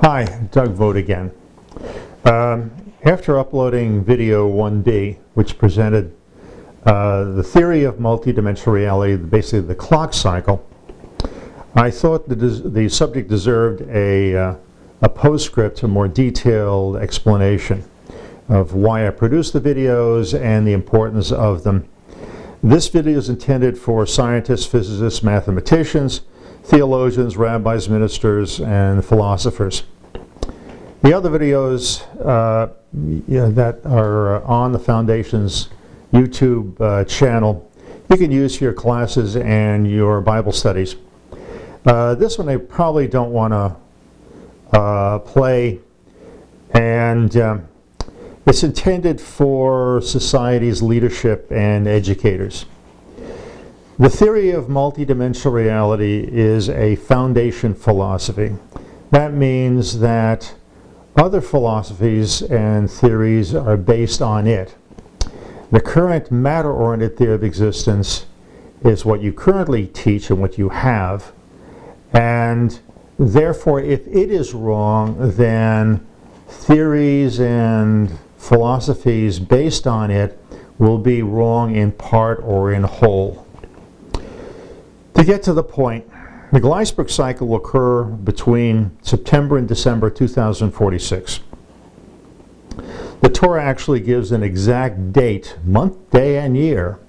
Hi, Doug Vogt again. After uploading video 1B, which presented the theory of multidimensional reality, basically the clock cycle, I thought the subject deserved a postscript, a more detailed explanation of why I produced the videos and the importance of them. This video is intended for scientists, physicists, mathematicians, theologians, rabbis, ministers, and philosophers. The other videos that are on the Foundation's YouTube channel, you can use for your classes and your Bible studies. This one I probably don't want to play, and it's intended for society's leadership and educators. The theory of multidimensional reality is a foundation philosophy. That means that other philosophies and theories are based on it. The current matter-oriented theory of existence is what you currently teach and what you have, and therefore if it is wrong, then theories and philosophies based on it will be wrong in part or in whole. To get to the point, the Gleisberg cycle will occur between September and December 2046. The Torah actually gives an exact date, month, day, and year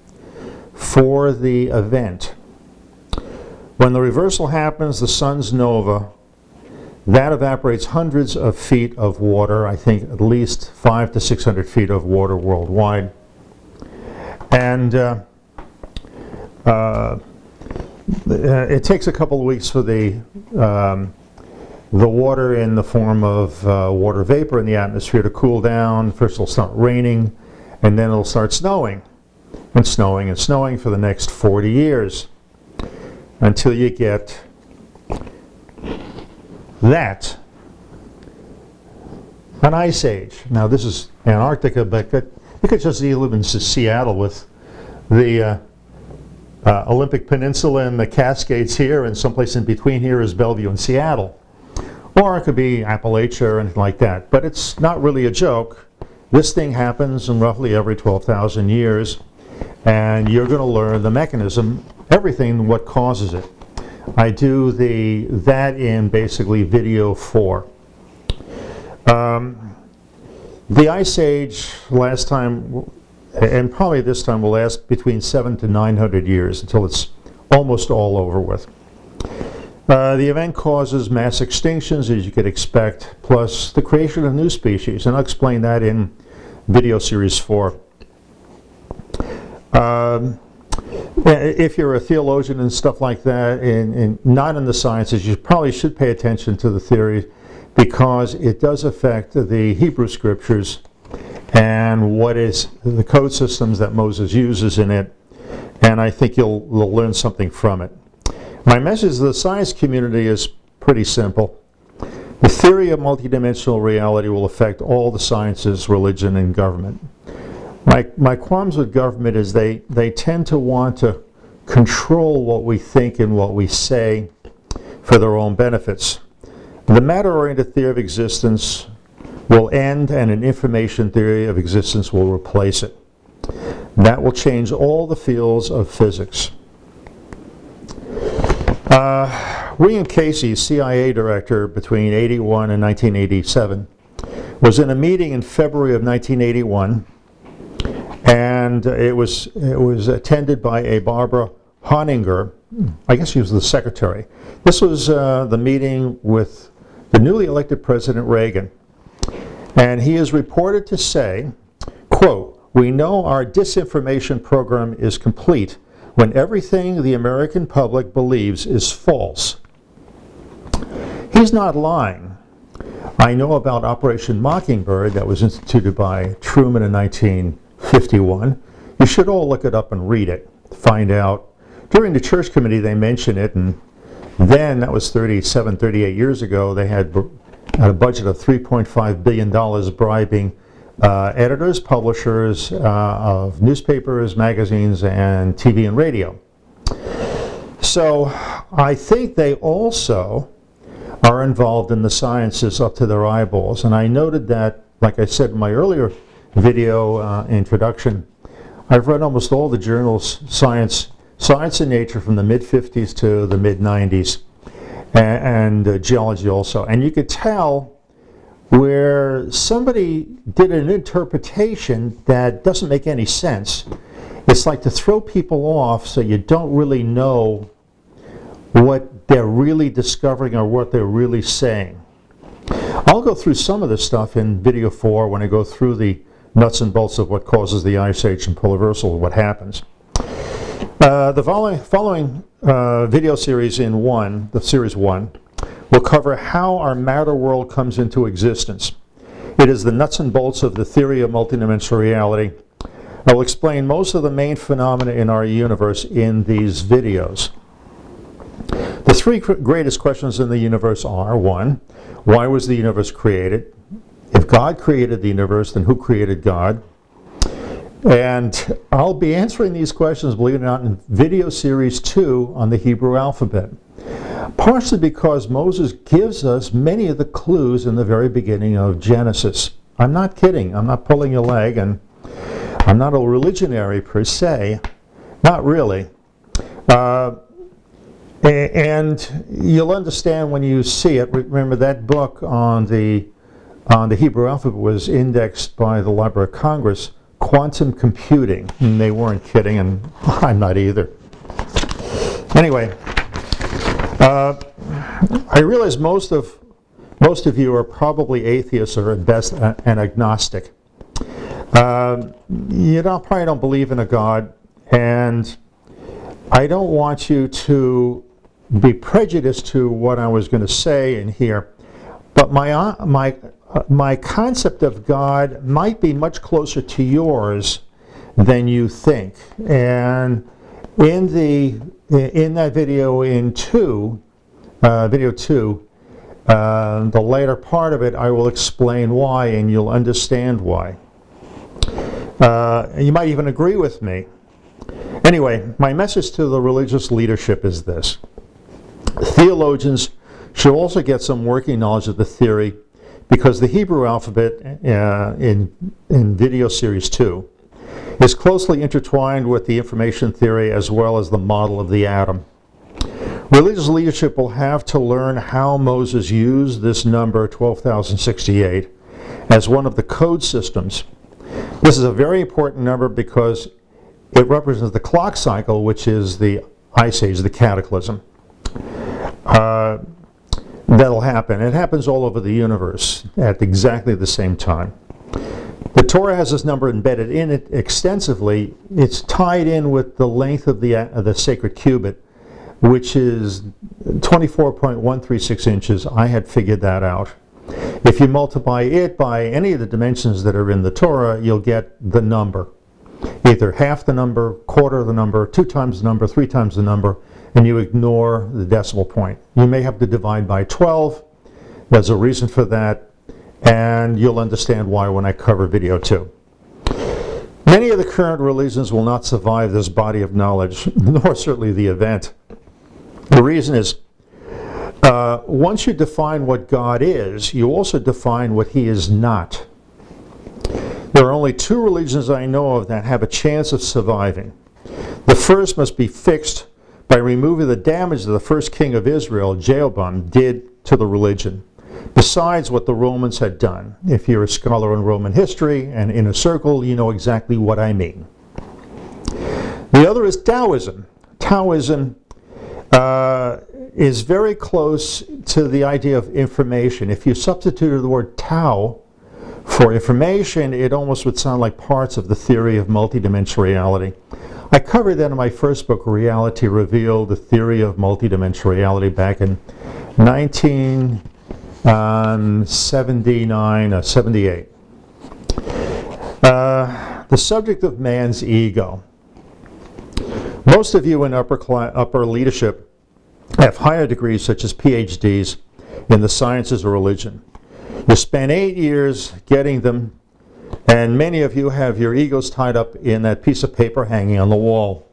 for the event. When the reversal happens, the sun's nova, that evaporates hundreds of feet of water, I think at least 500 to 600 feet of water worldwide. And it takes a couple of weeks for the water in the form of water vapor in the atmosphere to cool down. First it'll start raining, and then it'll start snowing, and snowing, and snowing for the next 40 years until you get that, an ice age. Now this is Antarctica, but you could just live in Seattle with the Olympic Peninsula and the Cascades here, and someplace in between here is Bellevue and Seattle. Or it could be Appalachia or anything like that. But it's not really a joke. This thing happens in roughly every 12,000 years, and you're going to learn the mechanism, everything, what causes it. I do that in basically video 4. The Ice Age last time, and probably this time, will last between 700 to 900 years until it's almost all over with. The event causes mass extinctions, as you could expect, plus the creation of new species, and I'll explain that in video series 4. If you're a theologian and stuff like that, and not in the sciences, you probably should pay attention to the theory, because it does affect the Hebrew scriptures and what is the code systems that Moses uses in it, and I think you'll learn something from it. My message to the science community is pretty simple. The theory of multidimensional reality will affect all the sciences, religion, and government. My qualms with government is they tend to want to control what we think and what we say for their own benefits. The matter-oriented theory of existence will end, and an information theory of existence will replace it. That will change all the fields of physics. William Casey, CIA director between 81 and 1987, was in a meeting in February of 1981, and it was attended by a Barbara Honninger. I guess she was the secretary. This was the meeting with the newly elected President Reagan, and he is reported to say, quote, "We know our disinformation program is complete when everything the American public believes is false." He's not lying. I know about Operation Mockingbird that was instituted by Truman in 1951. You should all look it up and read it to find out. During the church committee they mention it, and then, that was 37, 38 years ago, they had a budget of $3.5 billion bribing editors, publishers of newspapers, magazines, and TV and radio. So I think they also are involved in the sciences up to their eyeballs. And I noted that, like I said in my earlier video introduction, I've read almost all the journals, Science and Nature, from the mid-50s to the mid-90s, and geology also. And you could tell where somebody did an interpretation that doesn't make any sense. It's like to throw people off so you don't really know what they're really discovering or what they're really saying. I'll go through some of this stuff in video 4 when I go through the nuts and bolts of what causes the ice age and polar reversal, what happens. The following video series in the series 1, will cover how our matter world comes into existence. It is the nuts and bolts of the theory of multidimensional reality. I will explain most of the main phenomena in our universe in these videos. The three greatest questions in the universe are: 1, why was the universe created? If God created the universe, then who created God? And I'll be answering these questions, believe it or not, in video series 2 on the Hebrew alphabet. Partially because Moses gives us many of the clues in the very beginning of Genesis. I'm not kidding. I'm not pulling your leg, and I'm not a religionary per se. Not really. And you'll understand when you see it. Remember, that book on the Hebrew alphabet was indexed by the Library of Congress, Quantum Computing. And they weren't kidding, and I'm not either. Anyway, I realize most of you are probably atheists or at best an agnostic. You probably don't believe in a God, and I don't want you to be prejudiced to what I was going to say in here, but my concept of God might be much closer to yours than you think. And in that video video 2, the later part of it, I will explain why, and you'll understand why. You might even agree with me. Anyway, my message to the religious leadership is this: theologians should also get some working knowledge of the theory, because the Hebrew alphabet in video series 2 is closely intertwined with the information theory as well as the model of the atom. Religious leadership will have to learn how Moses used this number 12,068 as one of the code systems. This is a very important number because it represents the clock cycle, which is the ice age, the cataclysm. That'll happen. It happens all over the universe at exactly the same time. The Torah has this number embedded in it extensively. It's tied in with the length of the sacred cubit, which is 24.136 inches. I had figured that out. If you multiply it by any of the dimensions that are in the Torah, you'll get the number. Either half the number, quarter of the number, 2 times the number, 3 times the number, and you ignore the decimal point. You may have to divide by 12. There's a reason for that, and you'll understand why when I cover video 2. Many of the current religions will not survive this body of knowledge, nor certainly the event. The reason is, once you define what God is, you also define what he is not. There are only 2 religions I know of that have a chance of surviving. The first must be fixed by removing the damage that the first king of Israel, Jeroboam, did to the religion, besides what the Romans had done. If you're a scholar in Roman history and in a circle, you know exactly what I mean. The other is Taoism. Taoism is very close to the idea of information. If you substituted the word Tao for information, it almost would sound like parts of the theory of multidimensional reality. I covered that in my first book, Reality Revealed, the Theory of Multidimensional Reality, back in 1979, 78. The subject of man's ego. Most of you in upper leadership have higher degrees, such as PhDs, in the sciences of religion. You spent 8 years getting them, and many of you have your egos tied up in that piece of paper hanging on the wall.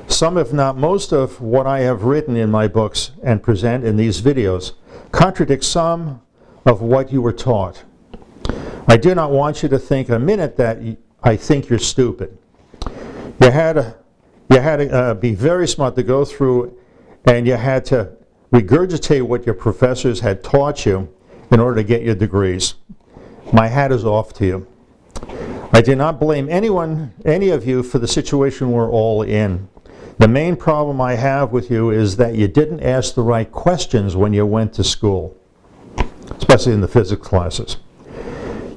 Some, if not most, of what I have written in my books and present in these videos contradicts some of what you were taught. I do not want you to think a minute that I think you're stupid. You had to be very smart to go through, and you had to regurgitate what your professors had taught you in order to get your degrees. My hat is off to you. I do not blame any of you for the situation we're all in. The main problem I have with you is that you didn't ask the right questions when you went to school, especially in the physics classes.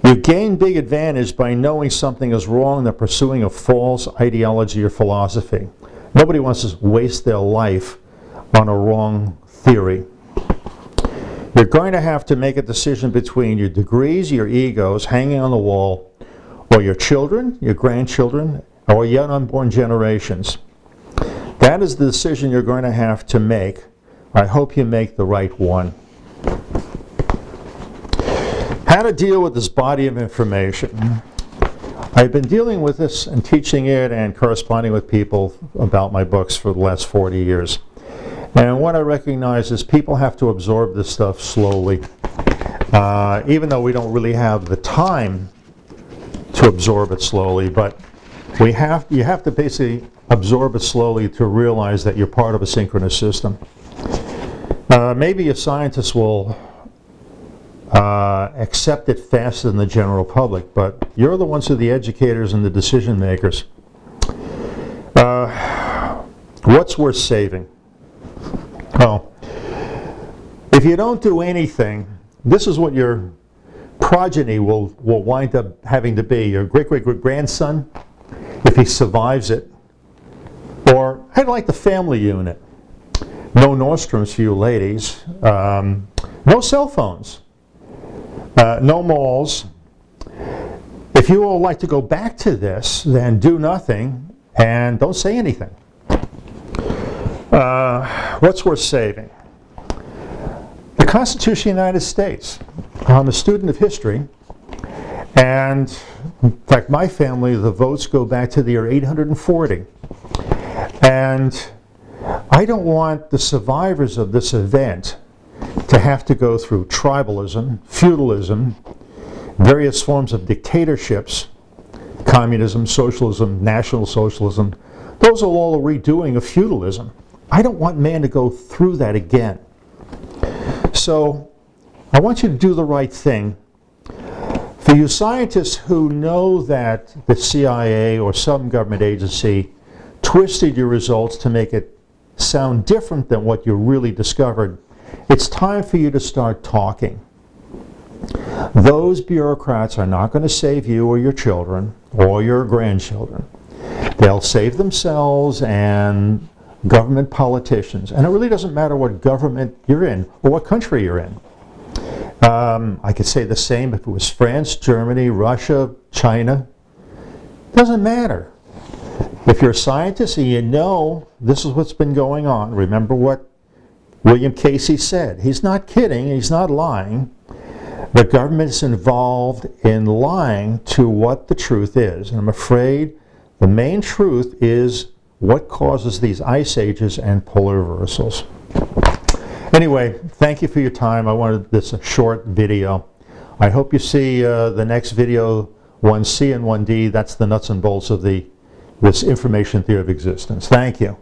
You gain big advantage by knowing something is wrong than pursuing a false ideology or philosophy. Nobody wants to waste their life on a wrong theory. You're going to have to make a decision between your degrees, your egos hanging on the wall, or your children, your grandchildren, or yet unborn generations. That is the decision you're going to have to make. I hope you make the right one. How to deal with this body of information. I've been dealing with this and teaching it and corresponding with people about my books for the last 40 years. And what I recognize is people have to absorb this stuff slowly. Even though we don't really have the time to absorb it slowly, but you have to basically absorb it slowly to realize that you're part of a synchronous system. Maybe a scientist will accept it faster than the general public, but you're the ones who are the educators and the decision makers. What's worth saving? Well, if you don't do anything, this is what your progeny will wind up having to be. Your great-great-great-grandson, if he survives it. Or, I'd like the family unit. No Nordstroms for you ladies. No cell phones. No malls. If you all like to go back to this, then do nothing and don't say anything. What's worth saving? The Constitution of the United States. I'm a student of history, and in fact, my family, the votes go back to the year 840. And I don't want the survivors of this event to have to go through tribalism, feudalism, various forms of dictatorships, communism, socialism, national socialism. Those are all a redoing of feudalism. I don't want man to go through that again. So I want you to do the right thing. For you scientists who know that the CIA or some government agency twisted your results to make it sound different than what you really discovered, it's time for you to start talking. Those bureaucrats are not going to save you or your children or your grandchildren. They'll save themselves and government politicians. And it really doesn't matter what government you're in or what country you're in. I could say the same if it was France, Germany, Russia, China. Doesn't matter. If you're a scientist and you know this is what's been going on, remember what William Casey said. He's not kidding, he's not lying. The government is involved in lying to what the truth is. And I'm afraid the main truth is what causes these ice ages and polar reversals. Anyway, thank you for your time. I wanted this a short video. I hope you see the next video, 1C and 1D. That's the nuts and bolts of this information theory of existence. Thank you.